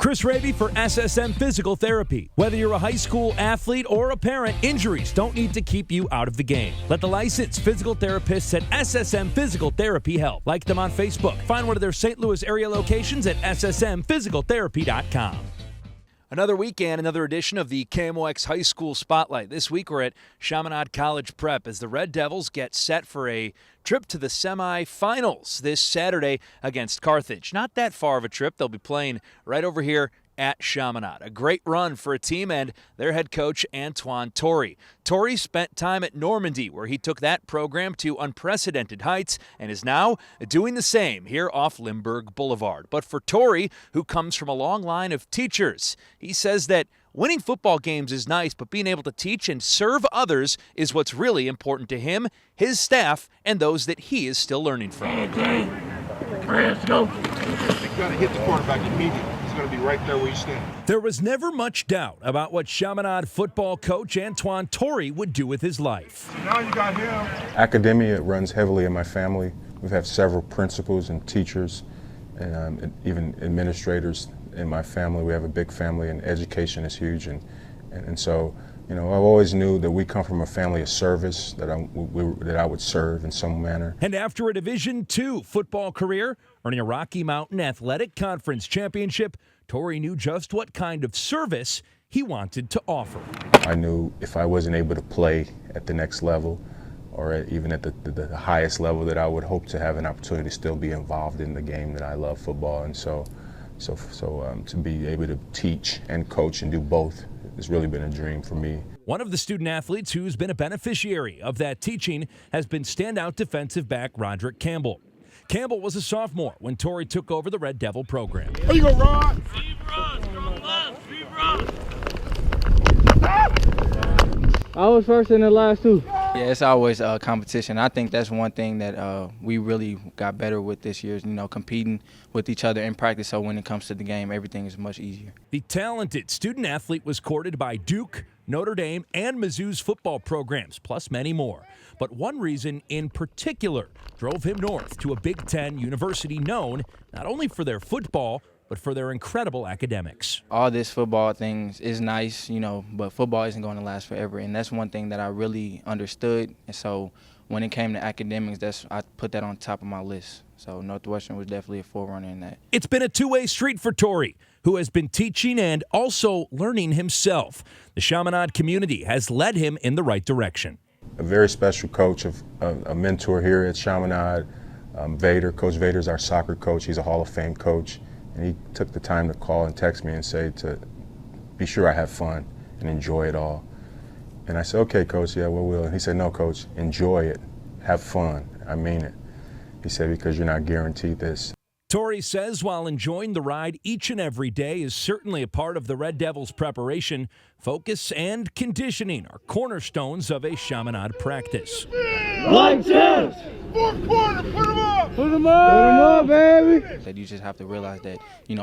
Chris Hrabe for SSM Physical Therapy. Whether you're a high school athlete or a parent, injuries don't need to keep you out of the game. Let the licensed physical therapists at SSM Physical Therapy help. Like them on Facebook. Find one of their St. Louis area locations at ssmphysicaltherapy.com. Another weekend, another edition of the KMOX High School Spotlight. This week we're at Chaminade College Prep as the Red Devils get set for a trip to the semifinals this Saturday against Carthage. Not that far of a trip. They'll be playing right over here at Chaminade. A great run for a team and their head coach, Antoine Torrey. Torrey spent time at Normandy, where he took that program to unprecedented heights and is now doing the same here off Limburg Boulevard. But for Torrey, who comes from a long line of teachers, he says that winning football games is nice, but being able to teach and serve others is what's really important to him, his staff, and those that he is still learning from. Okay, let's go. You got to hit the quarterback immediately. Going to be right there where you stand. There was never much doubt about what Chaminade football coach Antoine Torrey would do with his life. Now you got him. Academia runs heavily in my family. We've had several principals and teachers and even administrators in my family. We have a big family and education is huge. And so, you know, I always knew that we come from a family of service, that I would serve in some manner. And after a Division II football career, earning a Rocky Mountain Athletic Conference championship, Torrey knew just what kind of service he wanted to offer. I knew if I wasn't able to play at the next level or even at the highest level, that I would hope to have an opportunity to still be involved in the game that I love, football. And so to be able to teach and coach and do both has really been a dream for me. One of the student athletes who's been a beneficiary of that teaching has been standout defensive back Roderick Campbell. Campbell was a sophomore when Torrey took over the Red Devil program. There you go, Rod. Steve Ross, from left, Steve Ross. I was first in the last two. Yeah, it's always a competition. I think that's one thing that we really got better with this year is, competing with each other in practice. So when it comes to the game, everything is much easier. The talented student athlete was courted by Duke, Notre Dame, and Mizzou's football programs, plus many more. But one reason in particular drove him north to a Big Ten university known not only for their football, but for their incredible academics. All this football things is nice, but football isn't going to last forever. And that's one thing that I really understood. And so when it came to academics, I put that on top of my list. So Northwestern was definitely a forerunner in that. It's been a two-way street for Torrey, who has been teaching and also learning himself. The Chaminade community has led him in the right direction. A very special coach, a mentor here at Chaminade, Vader. Coach Vader's our soccer coach. He's a Hall of Fame coach. And he took the time to call and text me and say to be sure I have fun and enjoy it all. And I said, okay, Coach, yeah, we will. And he said, no, Coach, enjoy it. Have fun. I mean it. He said, because you're not guaranteed this. Torrey says while enjoying the ride each and every day is certainly a part of the Red Devils' preparation, focus and conditioning are cornerstones of a Chaminade practice. Like this! Fourth quarter, put him up! Put him up, baby! That you just have to realize that,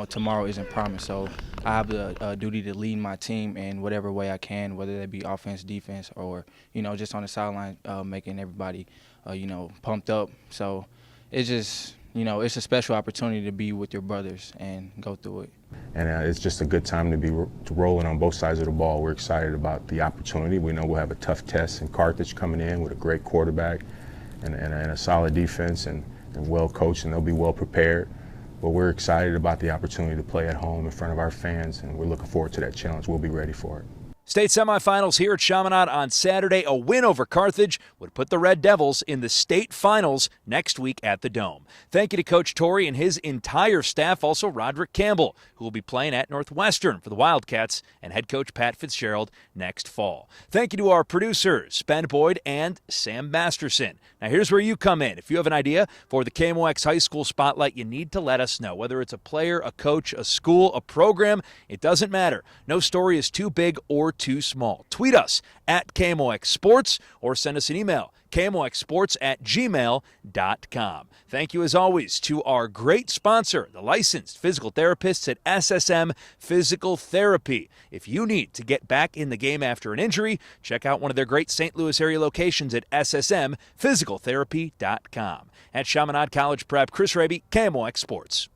tomorrow isn't promised. So I have the duty to lead my team in whatever way I can, whether that be offense, defense, or, just on the sideline, making everybody, pumped up. So it's just, it's a special opportunity to be with your brothers and go through it. And it's just a good time to be rolling on both sides of the ball. We're excited about the opportunity. We know we'll have a tough test in Carthage coming in with a great quarterback and a solid defense and well coached, and they'll be well prepared. But we're excited about the opportunity to play at home in front of our fans, and we're looking forward to that challenge. We'll be ready for it. State semifinals here at Chaminade on Saturday. A win over Carthage would put the Red Devils in the state finals next week at the Dome. Thank you to Coach Torrey and his entire staff, also Roderick Campbell, who will be playing at Northwestern for the Wildcats, and head coach Pat Fitzgerald next fall. Thank you to our producers, Ben Boyd and Sam Masterson. Now here's where you come in. If you have an idea for the KMOX High School Spotlight, you need to let us know. Whether it's a player, a coach, a school, a program, it doesn't matter. No story is too big or too small. Tweet us at KMOX Sports or send us an email, KMOXsports@gmail.com. Thank you as always to our great sponsor, the licensed physical therapists at SSM Physical Therapy. If you need to get back in the game after an injury, check out one of their great St. Louis area locations at ssmphysicaltherapy.com. At Chaminade College Prep, Chris Hrabe, KMOX Sports.